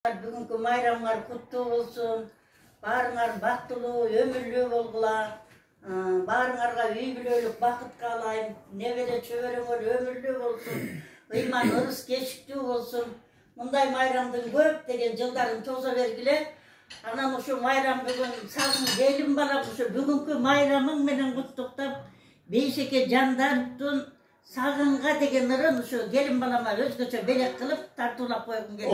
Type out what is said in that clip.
Бүгүнкү майрамыңар куттуу болсун. Баарыңар бактылуу, өмүрлүү болгула. Баарыңарга үй бүлөлүк бакыт каалайм. Небере чөбөрөңөр өмүрлүү болсун. Ыйман ырыс кечиктүү болсун. Мындай майрамдын көптөгөн жылдарын тозо бергиле. Анан ошо майрам бүгүн сагын келин балам ошо бүгүнкү майрамың менен куттуктап, бейшеке жандаровдун сагынга деген ырын ошо келин балама өзгөчө белек кылып тартуулап койгум келет.